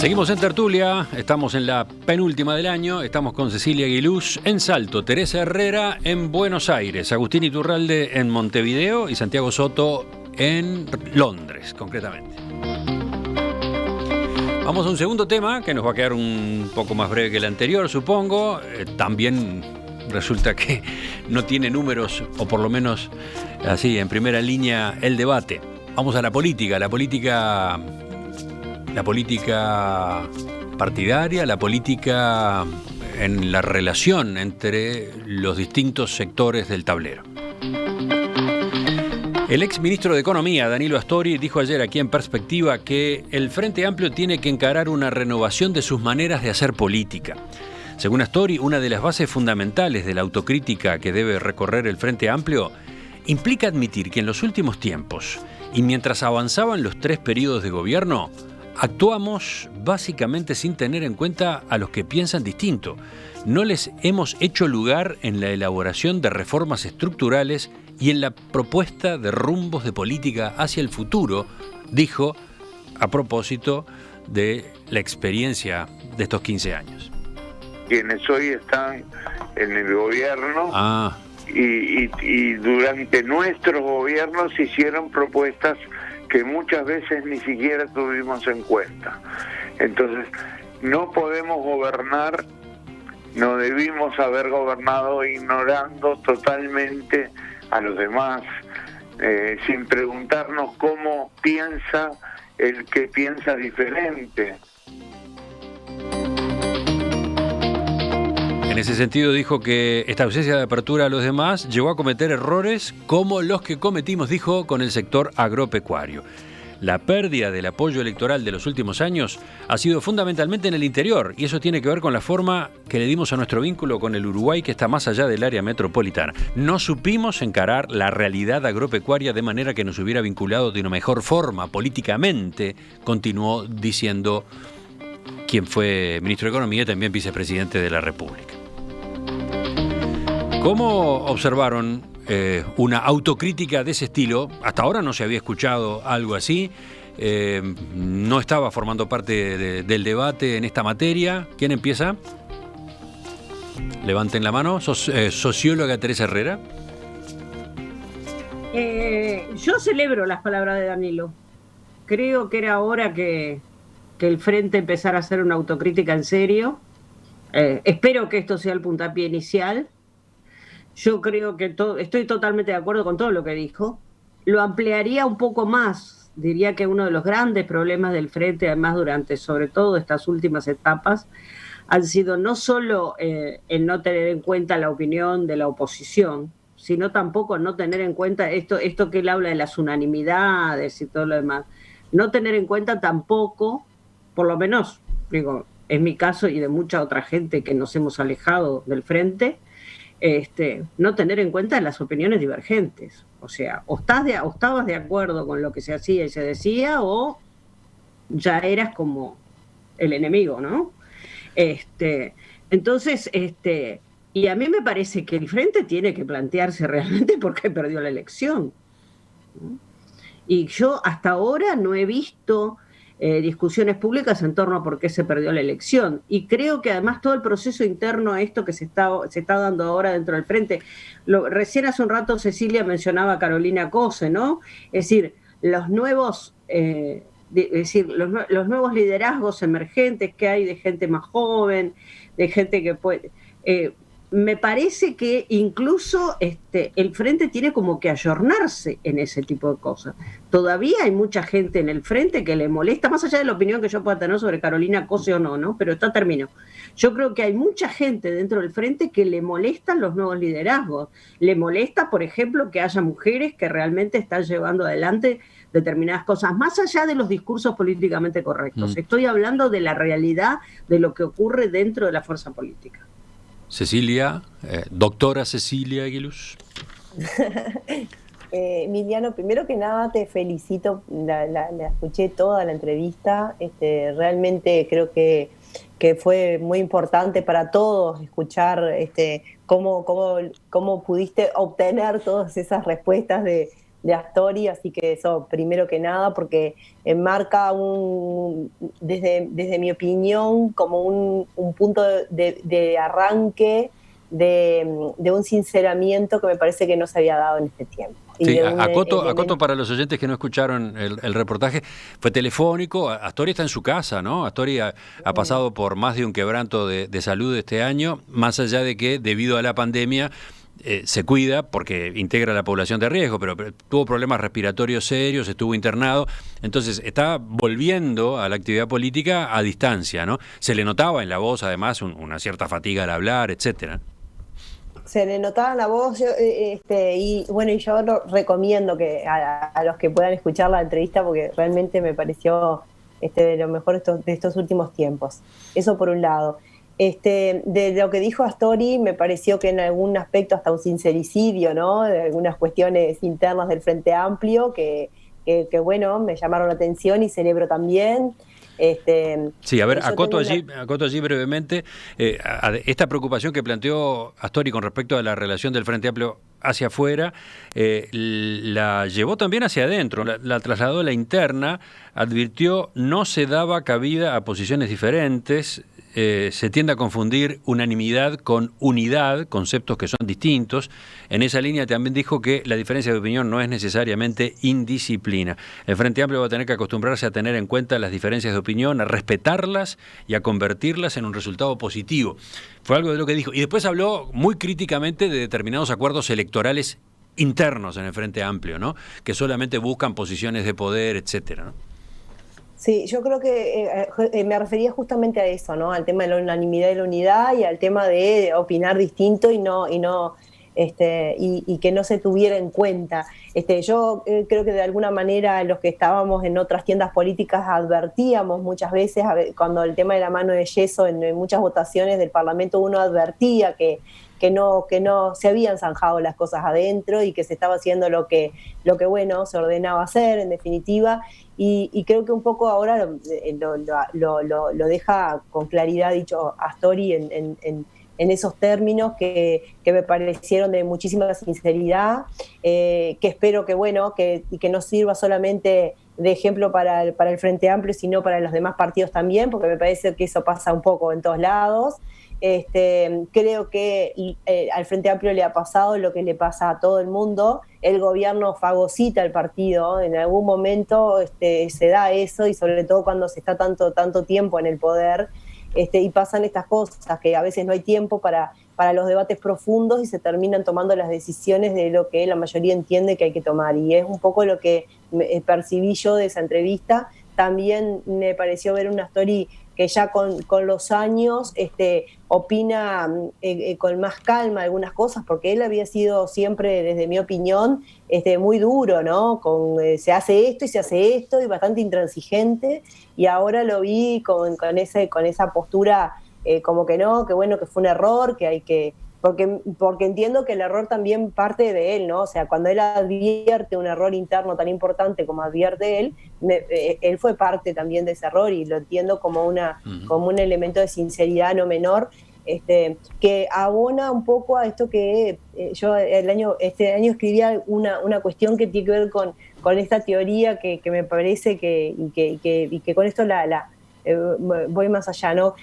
Seguimos en tertulia, estamos en la penúltima del año, estamos con Cecilia Aguiluz en Salto, Teresa Herrera en Buenos Aires, Agustín Iturralde en Montevideo y Santiago Soto en Londres, concretamente. Vamos a un segundo tema que nos va a quedar un poco más breve que el anterior, supongo. También resulta que no tiene números, o por lo menos así, en primera línea, el debate. Vamos a la política partidaria, la política en la relación entre los distintos sectores del tablero. El ex ministro de Economía, Danilo Astori, dijo ayer aquí en Perspectiva que el Frente Amplio tiene que encarar una renovación de sus maneras de hacer política. Según Astori, una de las bases fundamentales de la autocrítica que debe recorrer el Frente Amplio implica admitir que en los últimos tiempos, y mientras avanzaban los 3 periodos de gobierno, actuamos básicamente sin tener en cuenta a los que piensan distinto. No les hemos hecho lugar en la elaboración de reformas estructurales y en la propuesta de rumbos de política hacia el futuro, dijo a propósito de la experiencia de estos 15 años. Quienes hoy están en el gobierno y durante nuestros gobiernos hicieron propuestas que muchas veces ni siquiera tuvimos en cuenta. Entonces, no podemos gobernar, no debimos haber gobernado ignorando totalmente a los demás, sin preguntarnos cómo piensa el que piensa diferente. En ese sentido dijo que esta ausencia de apertura a los demás llevó a cometer errores como los que cometimos, dijo, con el sector agropecuario. La pérdida del apoyo electoral de los últimos años ha sido fundamentalmente en el interior, y eso tiene que ver con la forma que le dimos a nuestro vínculo con el Uruguay, que está más allá del área metropolitana. No supimos encarar la realidad agropecuaria de manera que nos hubiera vinculado de una mejor forma políticamente, continuó diciendo quien fue ministro de Economía y también vicepresidente de la República. ¿Cómo observaron una autocrítica de ese estilo? Hasta ahora no se había escuchado algo así, no estaba formando parte del debate en esta materia. ¿Quién empieza? Levanten la mano. Socióloga Teresa Herrera. Yo celebro las palabras de Danilo. Creo que era hora que el Frente empezara a hacer una autocrítica en serio. Espero que esto sea el puntapié inicial. Yo creo que estoy totalmente de acuerdo con todo lo que dijo. Lo ampliaría un poco más. Diría que uno de los grandes problemas del Frente, además durante sobre todo estas últimas etapas, han sido no solo el no tener en cuenta la opinión de la oposición, sino tampoco no tener en cuenta esto que él habla de las unanimidades y todo lo demás. No tener en cuenta tampoco, por lo menos, digo, en mi caso y de mucha otra gente que nos hemos alejado del Frente, no tener en cuenta las opiniones divergentes. O sea, o estabas de acuerdo con lo que se hacía y se decía, o ya eras como el enemigo, ¿no? Entonces, y a mí me parece que el Frente tiene que plantearse realmente por qué perdió la elección, ¿no? Y yo hasta ahora no he visto discusiones públicas en torno a por qué se perdió la elección. Y creo que además todo el proceso interno a esto que se está dando ahora dentro del Frente, recién hace un rato Cecilia mencionaba a Carolina Cose, ¿no? Es decir, los nuevos liderazgos emergentes que hay de gente más joven, de gente que puede... me parece que incluso el Frente tiene como que ayornarse en ese tipo de cosas. Todavía hay mucha gente en el Frente que le molesta, más allá de la opinión que yo pueda tener sobre Carolina Cose o no, ¿no? Pero está termino. Yo creo que hay mucha gente dentro del Frente que le molestan los nuevos liderazgos. Le molesta, por ejemplo, que haya mujeres que realmente están llevando adelante determinadas cosas, más allá de los discursos políticamente correctos. Estoy hablando de la realidad de lo que ocurre dentro de la fuerza política. Cecilia, doctora Cecilia Aguiluz. Emiliano, primero que nada te felicito, la escuché toda la entrevista, realmente creo que fue muy importante para todos escuchar cómo pudiste obtener todas esas respuestas de de Astori, así que eso primero que nada, porque enmarca desde mi opinión como un punto de arranque de un sinceramiento que me parece que no se había dado en este tiempo. Sí, acoto para los oyentes que no escucharon el reportaje, fue telefónico. Astori está en su casa, ¿no? Astori ha pasado por más de un quebranto de salud este año, más allá de que debido a la pandemia se cuida porque integra a la población de riesgo, pero tuvo problemas respiratorios serios, estuvo internado, entonces está volviendo a la actividad política a distancia, ¿no? Se le notaba en la voz, además, una cierta fatiga al hablar, etcétera. Se le notaba la voz, y bueno, y yo recomiendo que a los que puedan escuchar la entrevista, porque realmente me pareció de lo mejor de estos últimos tiempos. Eso por un lado. De lo que dijo Astori, me pareció que en algún aspecto hasta un sincericidio, ¿no? De algunas cuestiones internas del Frente Amplio que bueno, me llamaron la atención y celebro también. Sí, a ver, acoto allí brevemente esta preocupación que planteó Astori con respecto a la relación del Frente Amplio hacia afuera, la llevó también hacia adentro, la trasladó a la interna, advirtió no se daba cabida a posiciones diferentes, se tiende a confundir unanimidad con unidad, conceptos que son distintos. En esa línea también dijo que la diferencia de opinión no es necesariamente indisciplina. El Frente Amplio va a tener que acostumbrarse a tener en cuenta las diferencias de opinión, a respetarlas y a convertirlas en un resultado positivo. Fue algo de lo que dijo. Y después habló muy críticamente de determinados acuerdos electorales internos en el Frente Amplio, ¿no? Que solamente buscan posiciones de poder, etcétera, ¿no? Sí, yo creo que me refería justamente a eso, ¿no? Al tema de la unanimidad y la unidad y al tema de opinar distinto y que no se tuviera en cuenta. Yo creo que de alguna manera los que estábamos en otras tiendas políticas advertíamos muchas veces, cuando el tema de la mano de yeso en muchas votaciones del Parlamento, uno advertía que no se habían zanjado las cosas adentro y que se estaba haciendo lo que bueno, se ordenaba hacer, en definitiva, y creo que un poco ahora lo deja con claridad dicho Astori en esos términos que me parecieron de muchísima sinceridad, que espero que bueno, que no sirva solamente de ejemplo para el Frente Amplio, sino para los demás partidos también, porque me parece que eso pasa un poco en todos lados. Creo que al Frente Amplio le ha pasado lo que le pasa a todo el mundo. El gobierno fagocita al partido, en algún momento se da eso, y sobre todo cuando se está tanto tiempo en el poder, y pasan estas cosas, que a veces no hay tiempo para los debates profundos y se terminan tomando las decisiones de lo que la mayoría entiende que hay que tomar, y es un poco lo que percibí yo de esa entrevista. También me pareció ver una Astori que ya con los años opina con más calma algunas cosas, porque él había sido siempre, desde mi opinión, muy duro, ¿no? Se hace esto y se hace esto, y bastante intransigente, y ahora lo vi con esa postura como que no, que bueno, que fue un error, que hay que... Porque entiendo que el error también parte de él, ¿no? O sea, cuando él advierte un error interno tan importante como advierte él, él fue parte también de ese error, y lo entiendo como un elemento de sinceridad no menor, que abona un poco a esto que yo este año escribía una cuestión que tiene que ver con esta teoría que me parece y que con esto voy más allá, ¿no?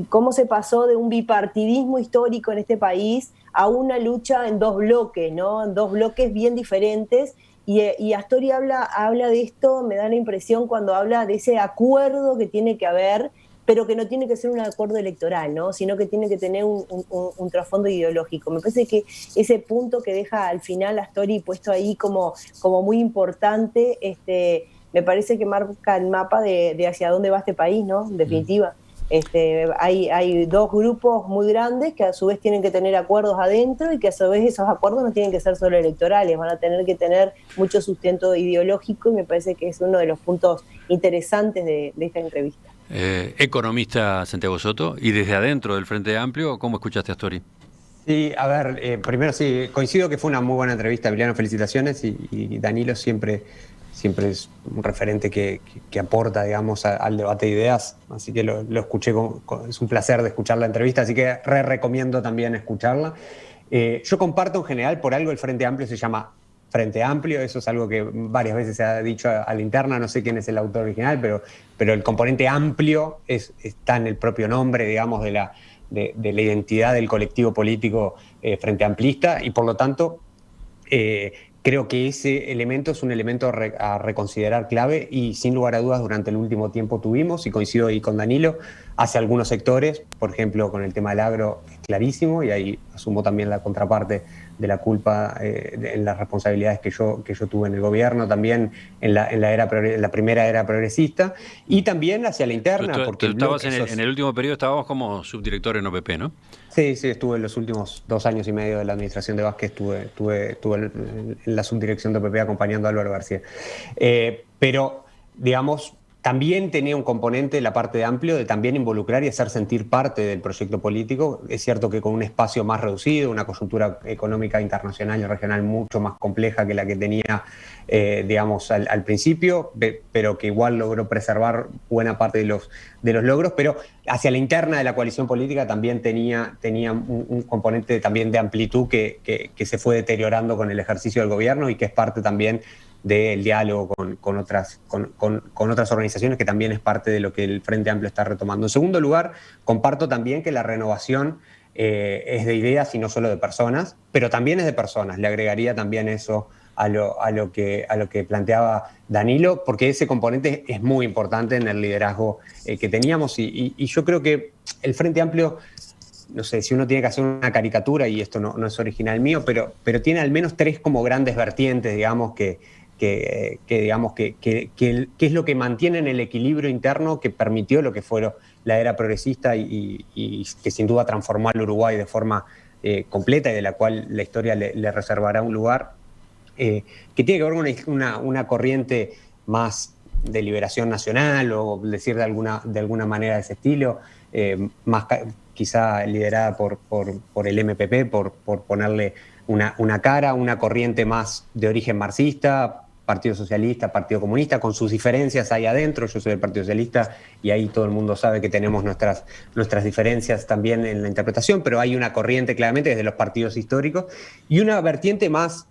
Cómo se pasó de un bipartidismo histórico en este país a una lucha en dos bloques, ¿no? En dos bloques bien diferentes, y Astori habla de esto, me da la impresión, cuando habla de ese acuerdo que tiene que haber, pero que no tiene que ser un acuerdo electoral, ¿no? Sino que tiene que tener un trasfondo ideológico. Me parece que ese punto que deja al final Astori puesto ahí como muy importante, me parece que marca el mapa de hacia dónde va este país, ¿no? En definitiva. Hay dos grupos muy grandes que a su vez tienen que tener acuerdos adentro, y que a su vez esos acuerdos no tienen que ser solo electorales, van a tener que tener mucho sustento ideológico, y me parece que es uno de los puntos interesantes de esta entrevista. Economista Santiago Soto, y desde adentro del Frente Amplio, ¿cómo escuchaste a Astori? Sí, a ver, primero sí, coincido que fue una muy buena entrevista, Emiliano, felicitaciones, y Danilo siempre es un referente que aporta, digamos, al debate de ideas, así que lo escuché, es un placer de escuchar la entrevista, así que recomiendo también escucharla. Yo comparto en general, por algo el Frente Amplio se llama Frente Amplio. Eso es algo que varias veces se ha dicho a la interna, no sé quién es el autor original, pero el componente amplio está en el propio nombre, digamos, de la identidad del colectivo político Frente Amplista, y por lo tanto creo que ese elemento es un elemento a reconsiderar clave, y sin lugar a dudas durante el último tiempo tuvimos, y coincido ahí con Danilo, hacia algunos sectores, por ejemplo con el tema del agro es clarísimo, y ahí asumo también la contraparte de la culpa en las responsabilidades que yo tuve en el gobierno, también en la primera era progresista, y también hacia la interna. Porque estabas en el último periodo, estábamos como subdirector en OPP, ¿no? Sí, estuve en los últimos 2 años y medio de la administración de Vázquez, estuve en la subdirección de OPP acompañando a Álvaro García. Pero, digamos, también tenía un componente, la parte de Amplio, de también involucrar y hacer sentir parte del proyecto político. Es cierto que con un espacio más reducido, una coyuntura económica internacional y regional mucho más compleja que la que tenía, digamos, al principio, pero que igual logró preservar buena parte de los logros. Pero hacia la interna de la coalición política también tenía un componente también de amplitud que se fue deteriorando con el ejercicio del gobierno, y que es parte también del diálogo con otras organizaciones, que también es parte de lo que el Frente Amplio está retomando. En segundo lugar, comparto también que la renovación es de ideas y no solo de personas, pero también es de personas. Le agregaría también eso a lo que planteaba Danilo, porque ese componente es muy importante en el liderazgo que teníamos, y yo creo que el Frente Amplio, no sé, si uno tiene que hacer una caricatura, y esto no es original mío, pero tiene al menos 3 como grandes vertientes, digamos, que es lo que mantiene en el equilibrio interno que permitió lo que fue la era progresista, y que sin duda transformó al Uruguay de forma completa, y de la cual la historia le reservará un lugar, que tiene que ver con una corriente más de liberación nacional, o decir de alguna manera de ese estilo, más quizá liderada por el MPP, por ponerle una cara, una corriente más de origen marxista, Partido Socialista, Partido Comunista, con sus diferencias ahí adentro. Yo soy del Partido Socialista, y ahí todo el mundo sabe que tenemos nuestras diferencias también en la interpretación, pero hay una corriente claramente desde los partidos históricos, y una vertiente más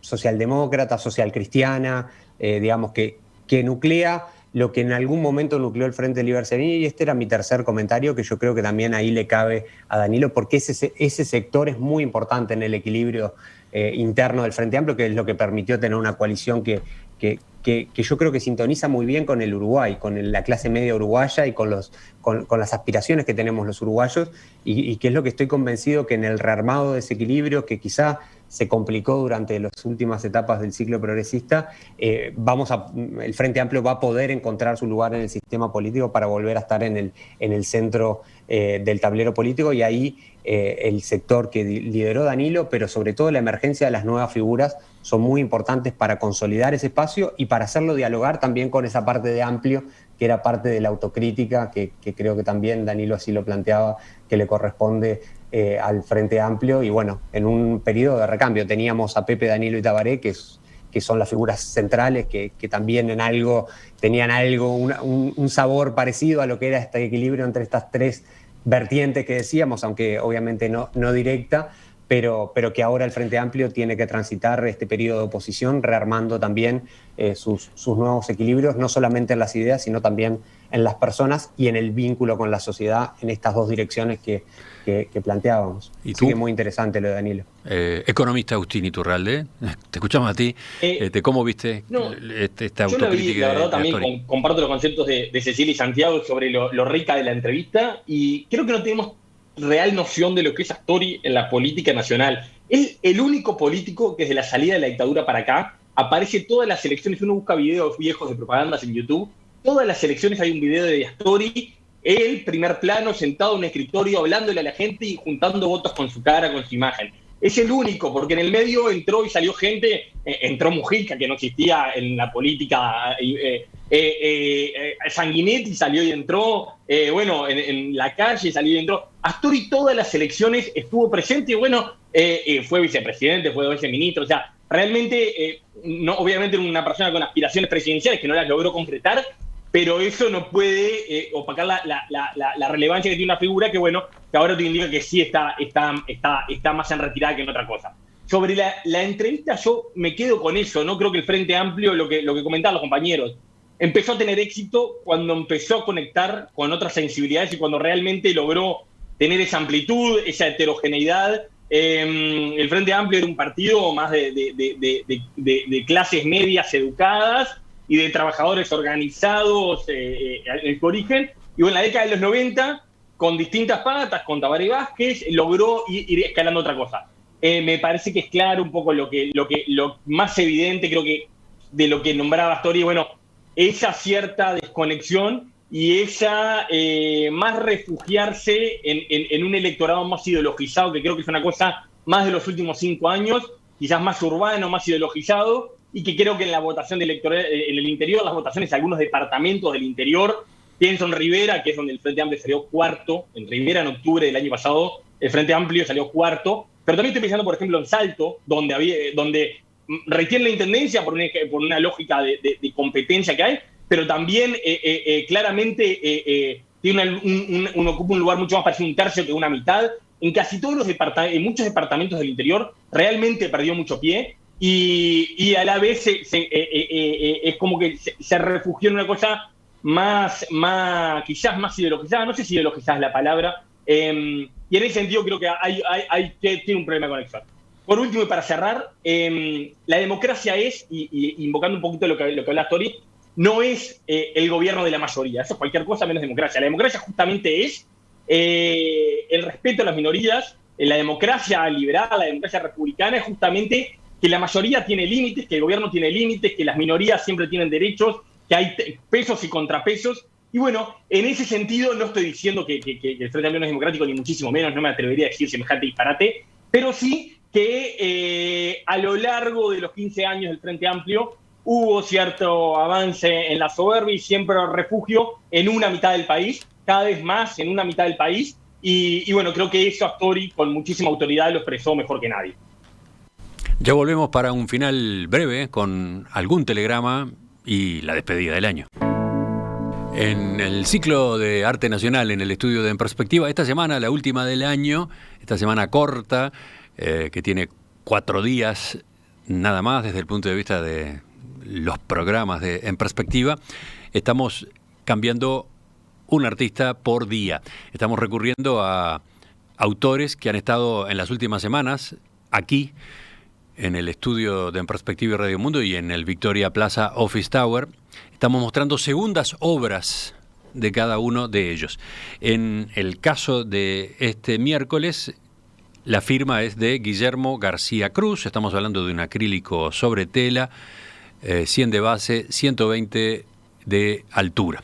socialdemócrata, socialcristiana, digamos, que nuclea lo que en algún momento nucleó el Frente Libre Serenidad. Y este era mi tercer comentario, que yo creo que también ahí le cabe a Danilo, porque ese sector es muy importante en el equilibrio interno del Frente Amplio, que es lo que permitió tener una coalición que yo creo que sintoniza muy bien con el Uruguay, con la clase media uruguaya, y con las aspiraciones que tenemos los uruguayos, y que es lo que estoy convencido que en el rearmado de ese equilibrio, que quizá se complicó durante las últimas etapas del ciclo progresista, el Frente Amplio va a poder encontrar su lugar en el sistema político para volver a estar en el centro del tablero político, y ahí el sector que lideró Danilo, pero sobre todo la emergencia de las nuevas figuras, son muy importantes para consolidar ese espacio y para hacerlo dialogar también con esa parte de Amplio, que era parte de la autocrítica, que creo que también Danilo así lo planteaba, que le corresponde al Frente Amplio. Y bueno, en un periodo de recambio teníamos a Pepe, Danilo y Tabaré, que son las figuras centrales, que también tenían un sabor parecido a lo que era este equilibrio entre estas 3 vertientes que decíamos, aunque obviamente no directa, pero que ahora el Frente Amplio tiene que transitar este periodo de oposición, rearmando también sus nuevos equilibrios, no solamente en las ideas, sino también en las personas y en el vínculo con la sociedad, en estas 2 direcciones que planteábamos. ¿Y tú? Así que muy interesante lo de Danilo. Economista Agustín Iturralde, te escuchamos a ti. ¿Cómo viste esta autocrítica? Yo lo vi, la verdad, también comparto los conceptos de Cecilia y Santiago sobre lo rica de la entrevista, y creo que no tenemos real noción de lo que es Astori en la política nacional. Es el único político que desde la salida de la dictadura para acá aparece todas las elecciones. Uno busca videos viejos de propagandas en YouTube, todas las elecciones hay un video de Astori, él, primer plano, sentado en un escritorio, hablándole a la gente y juntando votos con su cara, con su imagen. Es el único, porque en el medio entró y salió gente, entró Mujica, que no existía en la política, Sanguinetti salió y entró, en la calle salió y entró. Astori todas las elecciones estuvo presente, y fue vicepresidente, fue viceministro, o sea, realmente, no, obviamente una persona con aspiraciones presidenciales que no las logró concretar, pero eso no puede opacar la relevancia que tiene una figura que ahora te indica que sí está más en retirada que en otra cosa. sobre la entrevista yo me quedo con eso, no creo que el Frente Amplio, lo que comentaban los compañeros, empezó a tener éxito cuando empezó a conectar con otras sensibilidades y cuando realmente logró tener esa amplitud, esa heterogeneidad. El Frente Amplio era un partido más de clases medias educadas y de trabajadores organizados en su origen. Y bueno, en la década de los 90, con distintas patas, con Tabaré Vázquez, logró ir escalando otra cosa. Me parece que es claro un poco lo más evidente, creo que de lo que nombraba Astori, bueno, esa cierta desconexión y esa más refugiarse en un electorado más ideologizado, que creo que es una cosa más de los últimos 5 años, quizás más urbano, más ideologizado, y que creo que en la votación electoral, en el interior, las votaciones de algunos departamentos del interior, pienso en Rivera, que es donde el Frente Amplio salió cuarto, en Rivera en octubre del año pasado, el Frente Amplio salió cuarto, pero también estoy pensando, por ejemplo, en Salto, donde retiene la intendencia por una lógica de competencia que hay, pero también claramente ocupa un lugar mucho más parecido a un tercio que una mitad. En casi todos en muchos departamentos del interior realmente perdió mucho pie y a la vez es como que se refugió en una cosa quizás más ideologizada, no sé si ideologizada es la palabra, y en ese sentido creo que tiene un problema con Exxon. Por último, y para cerrar, la democracia es, y invocando un poquito lo que habla Astori, no es el gobierno de la mayoría, eso es cualquier cosa menos democracia. La democracia justamente es el respeto a las minorías, la democracia liberal, la democracia republicana es justamente que la mayoría tiene límites, que el gobierno tiene límites, que las minorías siempre tienen derechos, que hay pesos y contrapesos. Y bueno, en ese sentido no estoy diciendo que el Frente Amplio no es democrático, ni muchísimo menos, no me atrevería a decir semejante disparate, pero sí que a lo largo de los 15 años del Frente Amplio hubo cierto avance en la soberbia y siempre refugio en una mitad del país, cada vez más en una mitad del país, y bueno, creo que eso Astori con muchísima autoridad lo expresó mejor que nadie. Ya volvemos para un final breve con algún telegrama y la despedida del año. En el ciclo de Arte Nacional, en el estudio de En Perspectiva, esta semana, la última del año, esta semana corta, que tiene 4 días nada más desde el punto de vista de los programas de En Perspectiva, estamos cambiando un artista por día. Estamos recurriendo a autores que han estado en las últimas semanas aquí, en el estudio de En Perspectiva y Radio Mundo y en el Victoria Plaza Office Tower. Estamos mostrando segundas obras de cada uno de ellos. En el caso de este miércoles, la firma es de Guillermo García Cruz. Estamos hablando de un acrílico sobre tela, 100 de base, 120 de altura.